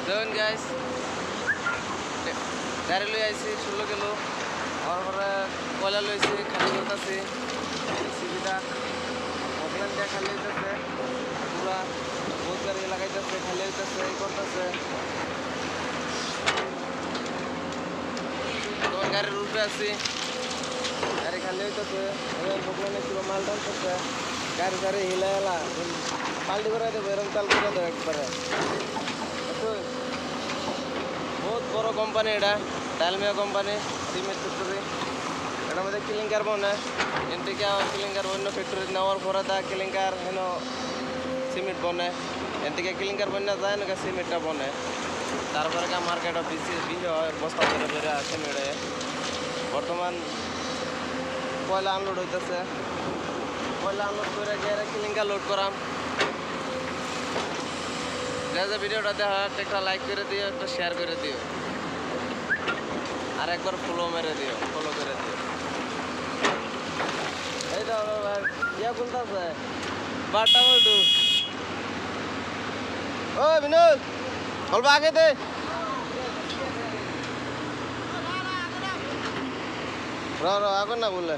দেখুন গাইস গাড়ি লই আইছি 16 কিলো আমার পরে কয়লা লইছি খালি করতেছি সিবিটা অফলাইন দিয়ে খালি হইতেছে পুরা বহুত গাড়ি লাগাইতেছে খালি হইতেছে এই করতেছে তোমার গাড়ির রুটে আছি গাড়ি খালি হইতেছে অফলাইনে ছিল মাল টানতেছে গাড়ি গাড়ি হিলা এলা পাল্টি করে দেবো এরকম চাল করে দেবো একবারে বহুত বড় কোম্পানি এটা ডালমিয়া কোম্পানি সিমেন্ট ফ্যাক্টরি এটার মধ্যে ক্লিংকার বনে এনটিকে ক্লিংকার অন্য ফ্যাক্টরি নেওয়ার পরে তা ক্লিংকার হেন সিমেন্ট বনে এনটিকে ক্লিংকার বন্যা যায় না সিমেন্টটা বনে তারপরে মার্কেট বেশি হয় বস্তা করে বেড়ে সিমেন্টে বর্তমান কয়লা আনলোড হইতেছে কয়লা আনলোড করে গিয়ে ক্লিংকার লোড করাম যে ভিডিওটা দেখা একটা লাইক করে দিও একটা শেয়ার করে দিও আর একবার ফলো মেরে দিও ফলো করে দিও এইটা ইয়া কোনটাছে বারটা বলটু ও বিনোদ অল্প আগে দে র আগুন না বললে